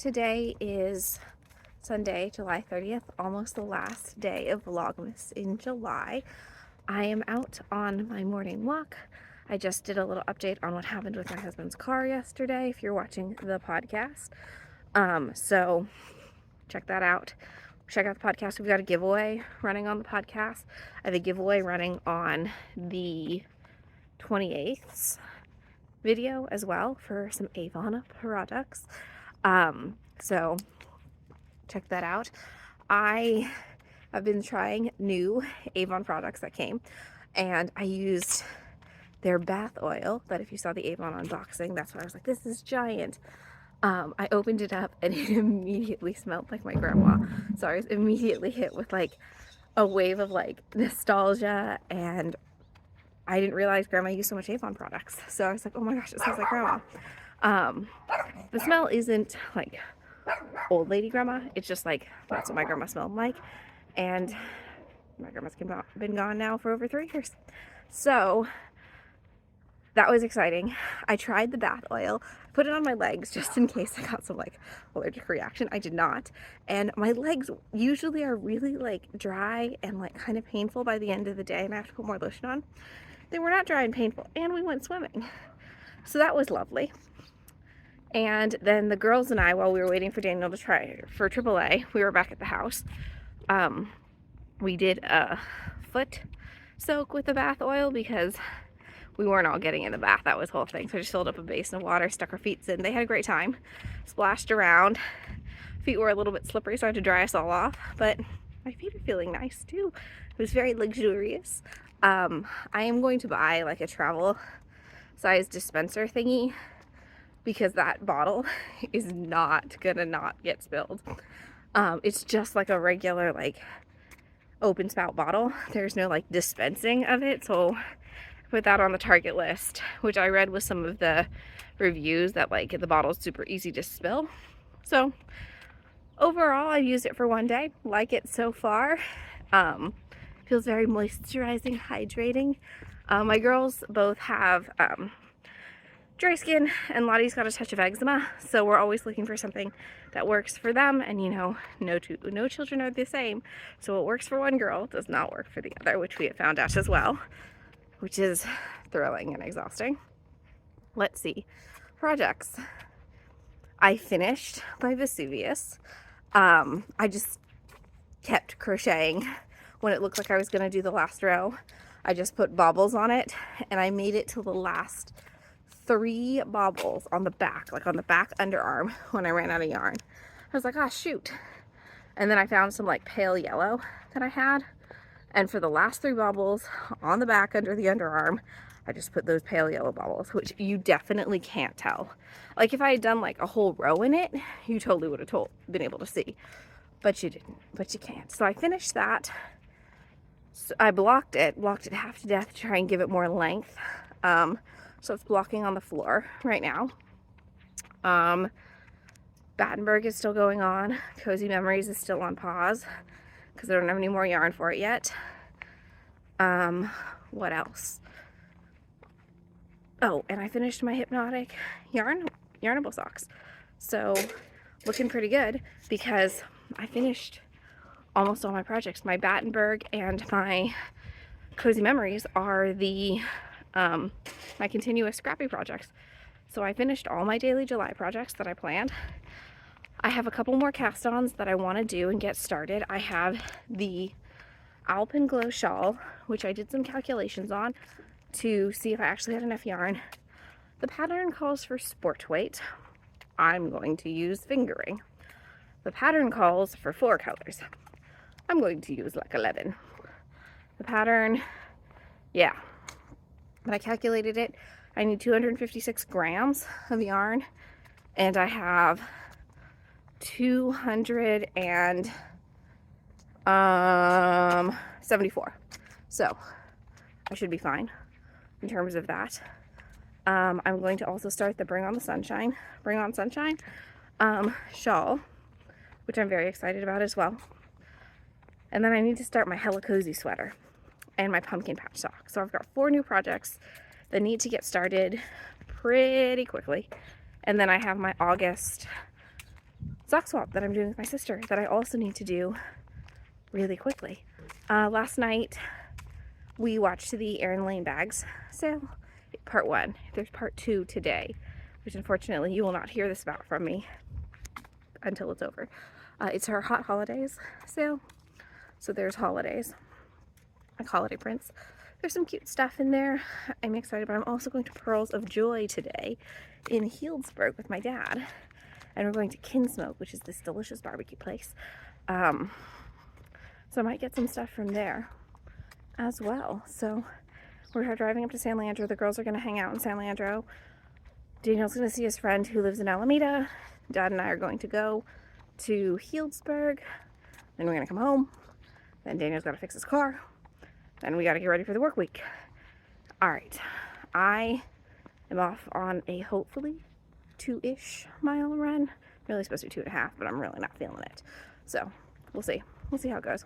Today is Sunday, July 30th, almost the last day of Vlogmas in July. I am out on my morning walk. I just did a little update on what happened with my husband's car yesterday, if you're watching the podcast. So check that out. Check out the podcast. We've got a giveaway running on the podcast. I have a giveaway running on the 28th video as well for some Avon products. So check that out. I have been trying new Avon products that came, and I used their bath oil that if you saw the Avon unboxing, that's why I was like, this is giant. I opened it up and it immediately smelled like my grandma. So I was immediately hit with like a wave of like nostalgia, and I didn't realize grandma used so much Avon products. So I was like, oh my gosh, it smells like grandma. The smell isn't like old lady grandma. It's just like, that's what my grandma smelled like. And my grandma's been gone now for over 3 years. So that was exciting. I tried the bath oil, put it on my legs just in case I got some like allergic reaction. I did not. And my legs usually are really like dry and like kind of painful by the end of the day, and I have to put more lotion on. They were not dry and painful, and we went swimming. So that was lovely. And then the girls and I, while we were waiting for Daniel to try for AAA, we were back at the house. We did a foot soak with the bath oil because we weren't all getting in the bath. That was the whole thing. So I just filled up a basin of water, stuck our feet in. They had a great time. Splashed around. Feet were a little bit slippery, so I had to dry us all off. But my feet are feeling nice too. It was very luxurious. I am going to buy like a travel size dispenser thingy, because that bottle is not gonna not get spilled. It's just like a regular like open spout bottle. There's no like dispensing of it, so put that on the Target list, which I read with some of the reviews that like the bottle's super easy to spill. So overall, I used it for 1 day. Like it so far. Feels very moisturizing, hydrating. My girls both have dry skin, and Lottie's got a touch of eczema, so we're always looking for something that works for them. And you know, no children are the same, so what works for one girl does not work for the other, which we have found out as well, which is thrilling and exhausting. Let's see. Projects. I finished by Vesuvius. I just kept crocheting when it looked like I was going to do the last row. I just put bobbles on it, and I made it to the last 3 bobbles on the back, like on the back underarm, when I ran out of yarn. I was like, ah, shoot. And then I found some like pale yellow that I had, and for the last 3 bobbles on the back under the underarm, I just put those pale yellow bobbles, which you definitely can't tell. Like if I had done like a whole row in it, you totally would have been able to see, but you didn't, but you can't. So I finished that. So I blocked it half to death to try and give it more length. So it's blocking on the floor right now. Battenberg is still going on. Cozy Memories is still on pause because I don't have any more yarn for it yet. What else? Oh, and I finished my Hypnotic yarnable socks. So looking pretty good because I finished almost all my projects. My Battenberg and my Cozy Memories are the my continuous scrappy projects. So I finished all my daily July projects that I planned. I have a couple more cast-ons that I want to do and get started. I have the Alpenglow shawl, which I did some calculations on to see if I actually had enough yarn. The pattern calls for sport weight. I'm going to use fingering. The pattern calls for 4 colors. I'm going to use like 11. The pattern, yeah. But I calculated it. I need 256 grams of yarn, and I have 274. So I should be fine in terms of that. I'm going to also start the Bring On Sunshine shawl, which I'm very excited about as well. And then I need to start my Hella Cozy sweater and my pumpkin patch sock. So I've got 4 new projects that need to get started pretty quickly. And then I have my August sock swap that I'm doing with my sister that I also need to do really quickly. Last night we watched the Erin Lane bags sale, part 1. There's part 2 today, which unfortunately you will not hear this about from me until it's over. It's her Hot Holidays sale, so there's holidays, like holiday prints. There's some cute stuff in there. I'm excited, but I'm also going to Purls of Joy today in Healdsburg with my dad, and we're going to Kinsmoke, which is this delicious barbecue place. So I might get some stuff from there as well. So we're driving up to San Leandro. The girls are going to hang out in San Leandro. Daniel's going to see his friend who lives in Alameda. Dad and I are going to go to Healdsburg. Then we're going to come home. Then Daniel's got to fix his car. Then we got to get ready for the work week. All right. I am off on a hopefully 2-ish mile run. Really supposed to be 2.5, but I'm really not feeling it. So we'll see. We'll see how it goes.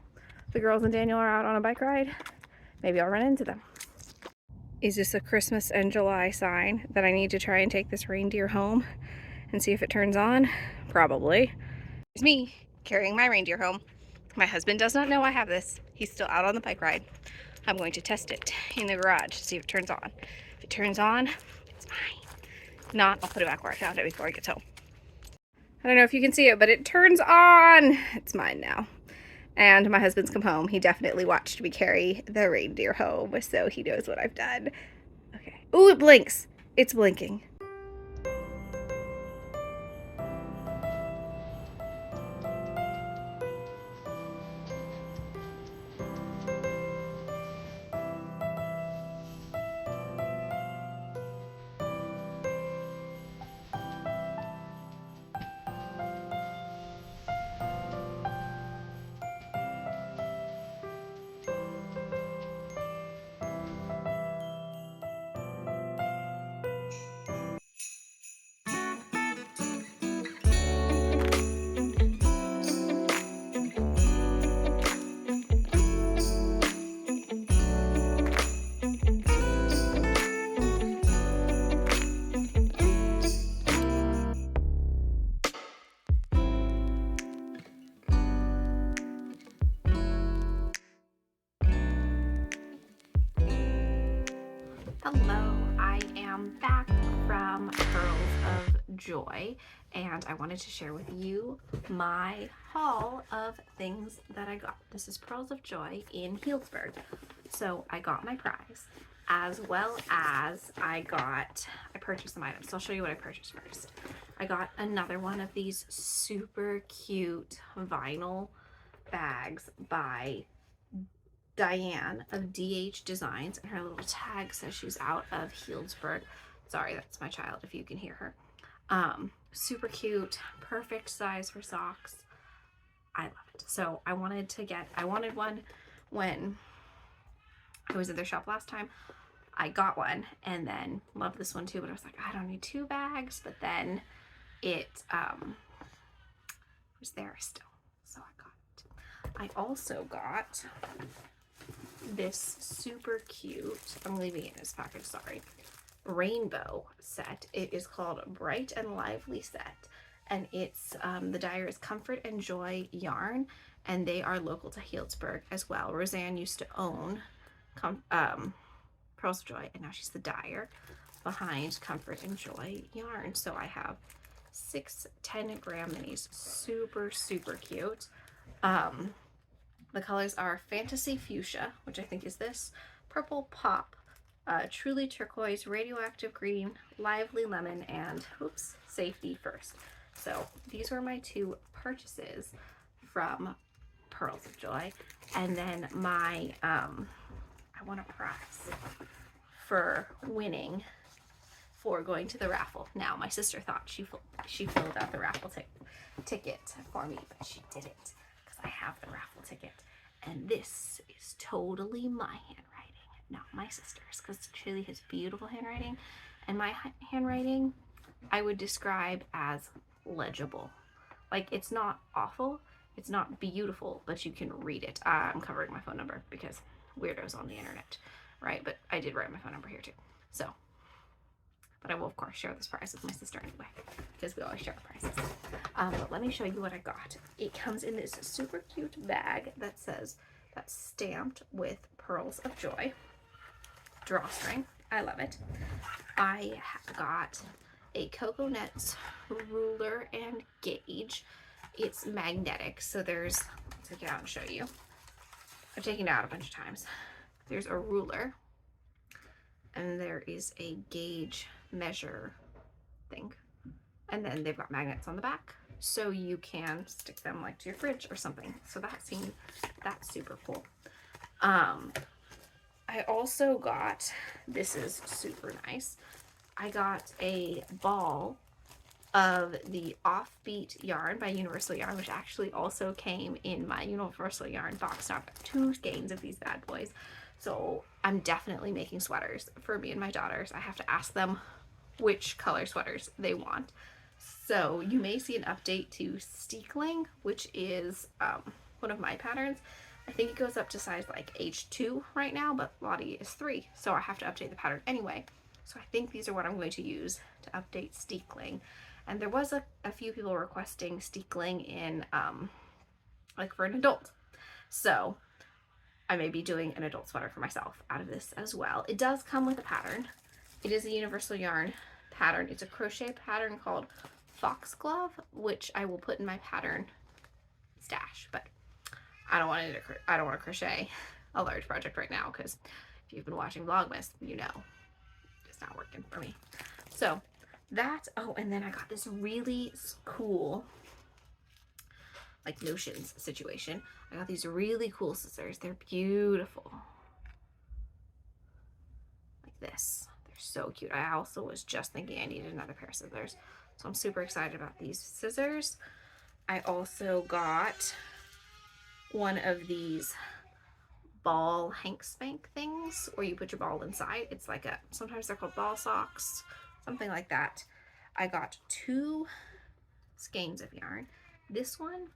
The girls and Daniel are out on a bike ride. Maybe I'll run into them. Is this a Christmas and July sign that I need to try and take this reindeer home and see if it turns on? Probably. It's me carrying my reindeer home. My husband does not know I have this. He's still out on the bike ride. I'm going to test it in the garage to see if it turns on. If it turns on, it's mine. If not, I'll put it back where I found it before it gets home. I don't know if you can see it, but it turns on. It's mine now. And my husband's come home. He definitely watched me carry the reindeer home, so he knows what I've done. Okay. Ooh, it blinks. It's blinking. Hello, I am back from Purls of Joy, and I wanted to share with you my haul of things that I got. This is Purls of Joy in Healdsburg. So I got my prize, as well as I purchased some items. So I'll show you what I purchased first. I got another one of these super cute vinyl bags by Diane of DH Designs, and her little tag says she's out of Healdsburg. Sorry, that's my child if you can hear her. Super cute, perfect size for socks. I love it. So I wanted one when I was at their shop last time. I got one and then loved this one too, but I was like, I don't need 2 bags, but then it was there still, so I got it. I also got this super cute, I'm leaving it in this package, sorry, rainbow set. It is called Bright and Lively Set, and it's the dyer is Comfort and Joy yarn, and they are local to Healdsburg as well. Roseanne used to own Purls of Joy, and now she's the dyer behind Comfort and Joy yarn. So I have 6 10-gram minis, super cute. The colors are Fantasy Fuchsia, which I think is this, Purple Pop, Truly Turquoise, Radioactive Green, Lively Lemon, and Safety First. So these were my 2 purchases from Purls of Joy. And then my, I won a prize for winning for going to the raffle. Now, my sister thought she filled out the raffle ticket for me, but she didn't. I have the raffle ticket, and this is totally my handwriting, not my sister's, because Chili has beautiful handwriting, and my handwriting I would describe as legible. Like, it's not awful, it's not beautiful, but you can read it. I'm covering my phone number because weirdos on the internet, right? But I did write my phone number here too. So but I will of course share this prize with my sister anyway, because we always share prizes. But let me show you what I got. It comes in this super cute bag that says, that's stamped with Purls of Joy drawstring. I love it. I got a Cocoa Nuts ruler and gauge. It's magnetic, so there's, I'll take it out and show you. I've taken it out a bunch of times. There's a ruler, and there is a gauge measure thing. And then they've got magnets on the back, so you can stick them like to your fridge or something. So that's super cool. I also got, this is super nice, I got a ball of the Offbeat yarn by Universal Yarn, which actually also came in my Universal Yarn box. Now I've got 2 skeins of these bad boys. So I'm definitely making sweaters for me and my daughters. I have to ask them which color sweaters they want. So you may see an update to Steekling, which is one of my patterns. I think it goes up to size like H2 right now, but Lottie is 3, so I have to update the pattern anyway. So I think these are what I'm going to use to update Steekling. And there was a few people requesting Steekling in like for an adult. So I may be doing an adult sweater for myself out of this as well. It does come with a pattern. It is a Universal Yarn pattern. It's a crochet pattern called Foxglove, which I will put in my pattern stash, but I don't want to crochet a large project right now, because if you've been watching Vlogmas, you know it's not working for me. So that, oh, and then I got this really cool like notions situation. I got these really cool scissors. They're beautiful. Like this. They're so cute. I also was just thinking I needed another pair of scissors. So I'm super excited about these scissors. I also got one of these ball hank spank things where you put your ball inside. It's like a, sometimes they're called ball socks, something like that. I got 2 skeins of yarn. This one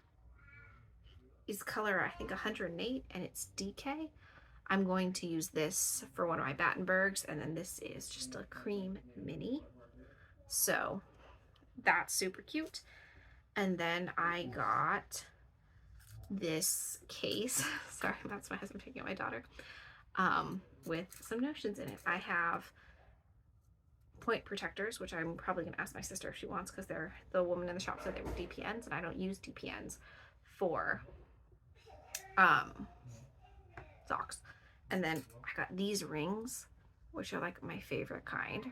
is color, I think 108, and it's DK. I'm going to use this for one of my Battenbergs, and then this is just a cream mini. So that's super cute. And then I got this case, sorry, that's my husband picking up my daughter, with some notions in it. I have point protectors, which I'm probably going to ask my sister if she wants, because they're, the woman in the shop said they were DPNs, and I don't use DPNs for socks. And then I got these rings, which are like my favorite kind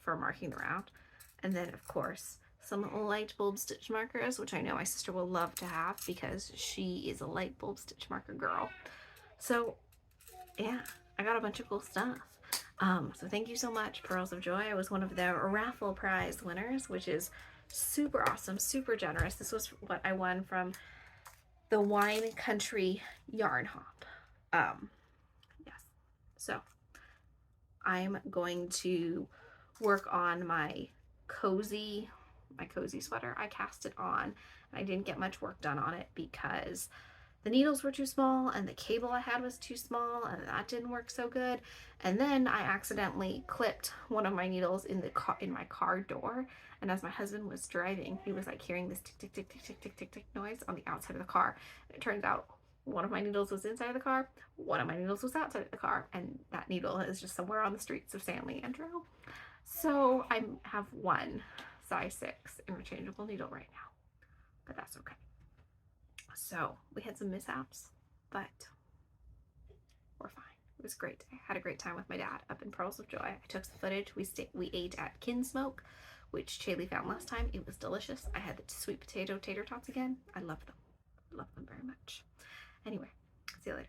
for marking the round. And then of course some light bulb stitch markers, which I know my sister will love to have because she is a light bulb stitch marker girl. So yeah, I got a bunch of cool stuff. So thank you so much, Purls of Joy. I was one of the raffle prize winners, which is super awesome, super generous. This was what I won from the Wine Country Yarn Hop. Yes. So I'm going to work on my cozy sweater. I cast it on, and I didn't get much work done on it because the needles were too small and the cable I had was too small, and that didn't work so good. And then I accidentally clipped one of my needles in my car door, and as my husband was driving, he was like hearing this tick tick tick tick tick tick tick tick noise on the outside of the car. And it turns out one of my needles was inside of the car, one of my needles was outside of the car, and that needle is just somewhere on the streets of San Leandro. So I have one size 6 interchangeable needle right now, but that's okay. So we had some mishaps, but we're fine. It was great. I had a great time with my dad up in Purls of Joy. I took some footage. We ate at Kinsmoke, which Chaylee found last time. It was delicious. I had the sweet potato tater tots again. I love them. Love them very much. Anyway, see you later.